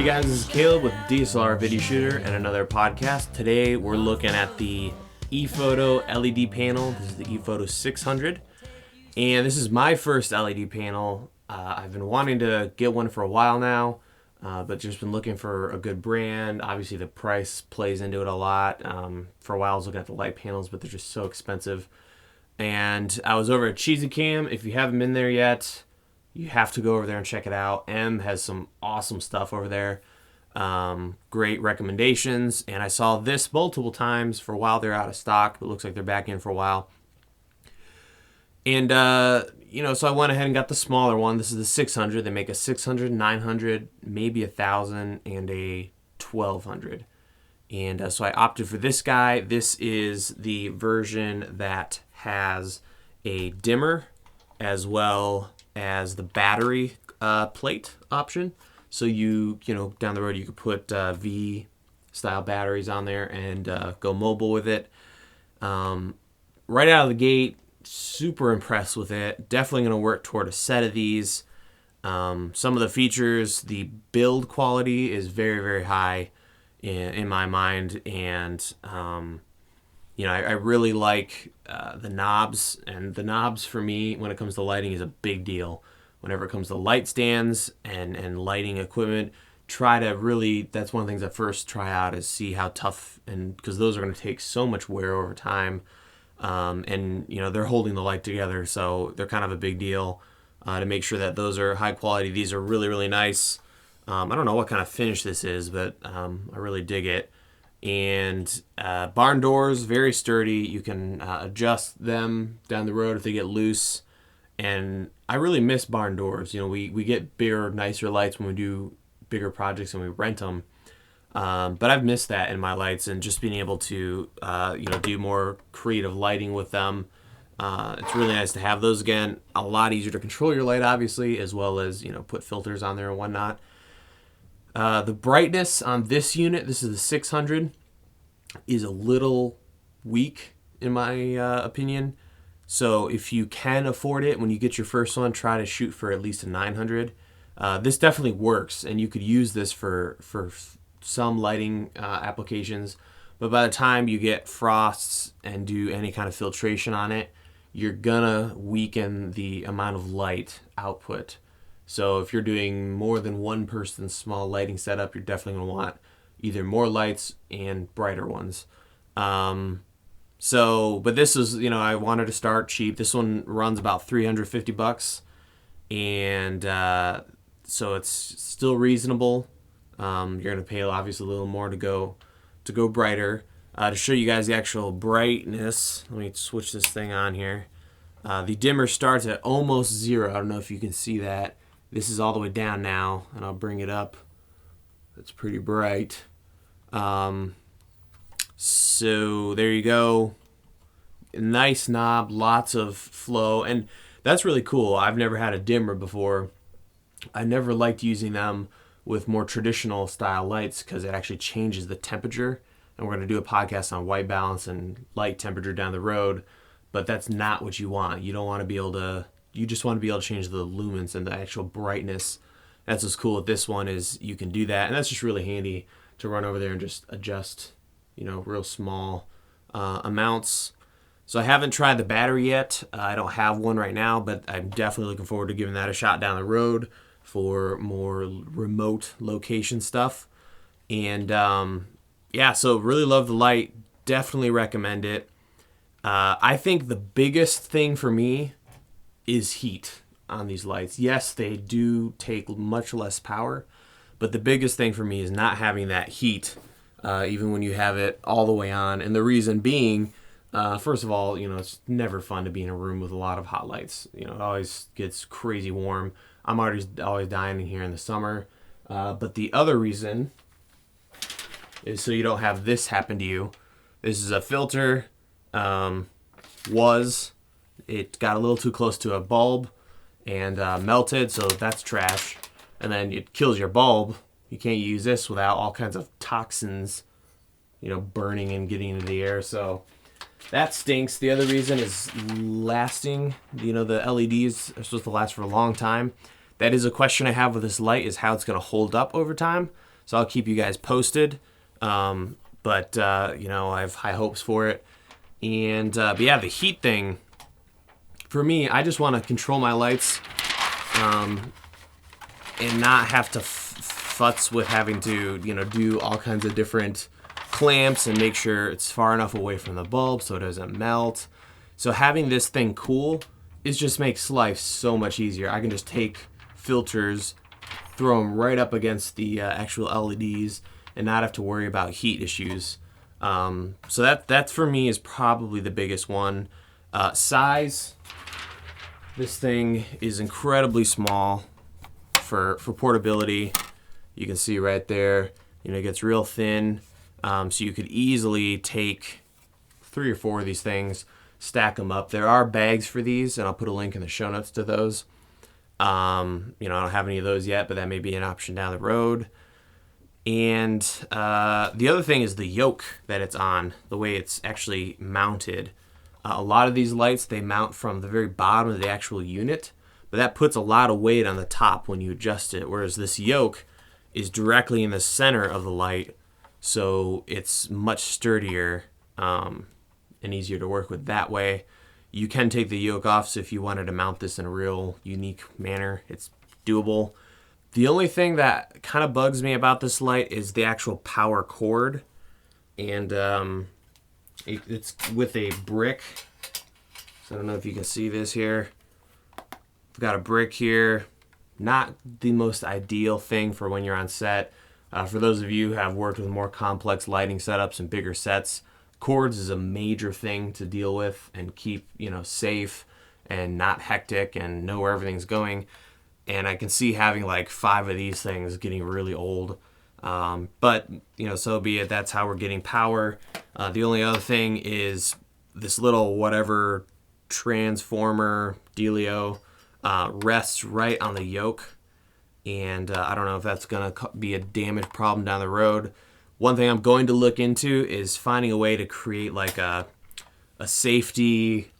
guys, this is Caleb with DSLR Video Shooter and another podcast. Today we're looking at the ePhoto LED panel. This is the ePhoto 600, and this is my first LED panel. I've been wanting to get one for a while now, but just been looking for a good brand. Obviously the price plays into it a lot. For a while I was looking at the light panels, but they're just so expensive. And I was over at Cheesycam. If you haven't been there yet, you have to go over there and check it out. M has some awesome stuff over there. Great recommendations. And I saw this multiple times. For a while they're out of stock, but it looks like they're back in for a while. And, so I went ahead and got the smaller one. This is the 600. They make a 600, 900, maybe 1,000, and a 1,200. And so I opted for this guy. This is the version that has a dimmer as well as the battery plate option. So you down the road you could put V style batteries on there and go mobile with it. Right out of the gate, super impressed with it. Definitely going to work toward a set of these. Some of the features, the build quality is very, very high in my mind, and I really like the knobs, and the knobs for me when it comes to lighting is a big deal. Whenever it comes to light stands and lighting equipment, that's one of the things I first try out is see how tough, and because those are going to take so much wear over time, and they're holding the light together, so they're kind of a big deal to make sure that those are high quality. These are really, really nice. I don't know what kind of finish this is, but I really dig it. And barn doors, very sturdy. You can adjust them down the road if they get loose. And I really miss barn doors. We get bigger, nicer lights when we do bigger projects and we rent them. But I've missed that in my lights, and just being able to do more creative lighting with them. It's really nice to have those again. A lot easier to control your light, obviously, as well as put filters on there and whatnot. The brightness on this unit, this is the 600, is a little weak in my opinion. So if you can afford it, when you get your first one, try to shoot for at least a 900. This definitely works, and you could use this for some lighting applications. But by the time you get frosts and do any kind of filtration on it, you're gonna weaken the amount of light output. So if you're doing more than one person's small lighting setup, you're definitely going to want either more lights and brighter ones. But this is, I wanted to start cheap. This one runs about $350, and so it's still reasonable. You're going to pay obviously a little more to go brighter. To show you guys the actual brightness, let me switch this thing on here. The dimmer starts at almost 0. I don't know if you can see that. This is all the way down now, and I'll bring it up. It's pretty bright. So there you go. Nice knob, lots of flow, and that's really cool. I've never had a dimmer before. I never liked using them with more traditional style lights because it actually changes the temperature, and we're going to do a podcast on white balance and light temperature down the road, but that's not what you want. You don't want to be able to... You just want to be able to change the lumens and the actual brightness. That's what's cool with this one, is you can do that. And that's just really handy to run over there and just adjust, real small amounts. So I haven't tried the battery yet. I don't have one right now, but I'm definitely looking forward to giving that a shot down the road for more remote location stuff. And so really love the light. Definitely recommend it. I think the biggest thing for me is heat on these lights. Yes, they do take much less power, but the biggest thing for me is not having that heat, even when you have it all the way on. And the reason being, first of all, it's never fun to be in a room with a lot of hot lights. It always gets crazy warm. I'm always dying in here in the summer. But the other reason is so you don't have this happen to you. This is a filter. It got a little too close to a bulb and melted, so that's trash. And then it kills your bulb. You can't use this without all kinds of toxins, burning and getting into the air. So that stinks. The other reason is lasting. The LEDs are supposed to last for a long time. That is a question I have with this light, is how it's going to hold up over time. So I'll keep you guys posted. But you know, I have high hopes for it. And but yeah, the heat thing, for me, I just want to control my lights and not have to futz with having to, you know, do all kinds of different clamps and make sure it's far enough away from the bulb so it doesn't melt. So having this thing cool just makes life so much easier. I can just take filters, throw them right up against the actual LEDs and not have to worry about heat issues. So that for me is probably the biggest one. Size, this thing is incredibly small for portability. You can see right there, you know, it gets real thin. So you could easily take 3 or 4 of these things, stack them up. There are bags for these, and I'll put a link in the show notes to those. You know, I don't have any of those yet, but that may be an option down the road. And the other thing is the yoke that it's on, the way it's actually mounted. A lot of these lights, they mount from the very bottom of the actual unit, but that puts a lot of weight on the top when you adjust it, whereas this yoke is directly in the center of the light, so it's much sturdier and easier to work with that way. You can take the yoke off, so if you wanted to mount this in a real unique manner, it's doable. The only thing that kind of bugs me about this light is the actual power cord, and it's with a brick. So I don't know if you can see this here. I've got a brick here. Not the most ideal thing for when you're on set. For those of you who have worked with more complex lighting setups and bigger sets, cords is a major thing to deal with and keep, you know, safe and not hectic and know where everything's going. And I can see having like 5 of these things getting really old. But, you know, so be it. That's how we're getting power. The only other thing is this little whatever transformer dealio rests right on the yoke. And I don't know if that's going to be a damage problem down the road. One thing I'm going to look into is finding a way to create like a safety,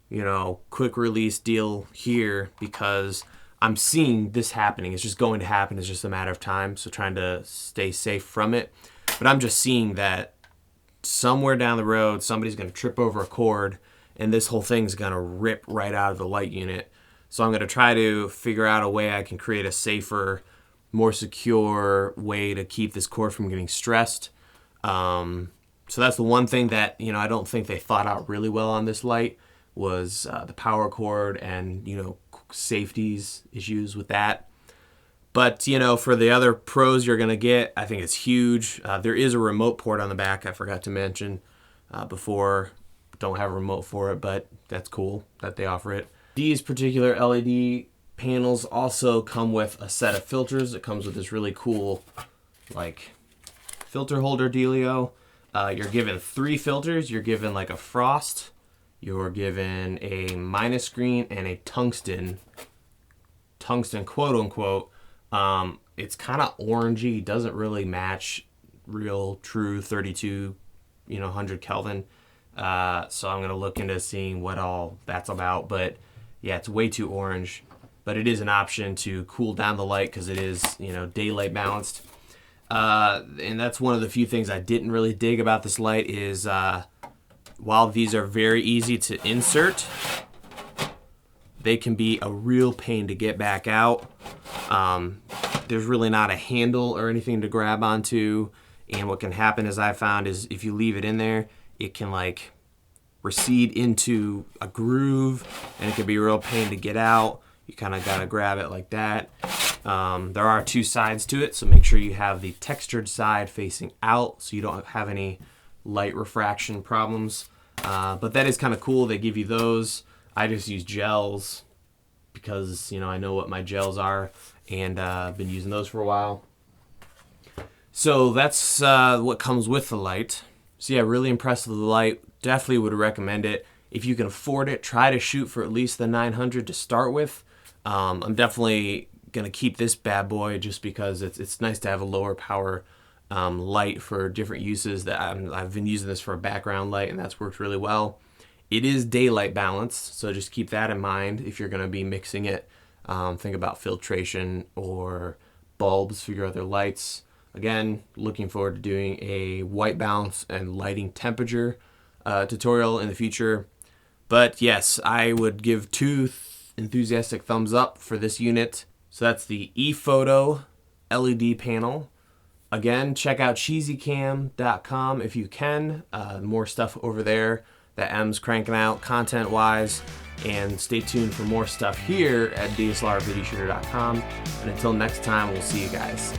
you know, quick release deal here, because I'm seeing this happening. It's just going to happen. It's just a matter of time. So trying to stay safe from it. But I'm just seeing that somewhere down the road, somebody's going to trip over a cord and this whole thing's going to rip right out of the light unit. So I'm going to try to figure out a way I can create a safer, more secure way to keep this cord from getting stressed. So that's the one thing that, you know, I don't think they thought out really well on this light was the power cord and, you know, safeties issues with that. But, you know, for the other pros you're going to get, I think it's huge. There is a remote port on the back. I forgot to mention before. Don't have a remote for it, but that's cool that they offer it. These particular LED panels also come with a set of filters. It comes with this really cool, like, filter holder dealio. You're given 3 filters. You're given like a frost. You're given a minus green and a tungsten quote unquote. It's kind of orangey, doesn't really match real true 32, you know, 100 Kelvin. So I'm gonna look into seeing what all that's about. But yeah, it's way too orange. But it is an option to cool down the light because it is, you know, daylight balanced. And that's one of the few things I didn't really dig about this light is while these are very easy to insert, they can be a real pain to get back out. There's really not a handle or anything to grab onto. And what can happen, as I found, is if you leave it in there, it can like recede into a groove and it can be a real pain to get out. You kind of got to grab it like that. There are 2 sides to it, so make sure you have the textured side facing out so you don't have any light refraction problems. But that is kind of cool. They give you those. I just use gels because, you know, I know what my gels are, and I've been using those for a while. So that's what comes with the light. So yeah, really impressed with the light. Definitely would recommend it. If you can afford it, try to shoot for at least the 900 to start with. I'm definitely gonna keep this bad boy just because it's nice to have a lower power light for different uses. That I've been using this for a background light, and that's worked really well. It is daylight balanced, so just keep that in mind if you're gonna be mixing it. Think about filtration or bulbs for your other lights. Again, looking forward to doing a white balance and lighting temperature tutorial in the future. But yes, I would give 2 enthusiastic thumbs up for this unit. So that's the ePhoto LED panel. Again, check out Cheesycam.com if you can. More stuff over there that M's cranking out content-wise. And stay tuned for more stuff here at DSLRvideoshooter.com. And until next time, we'll see you guys.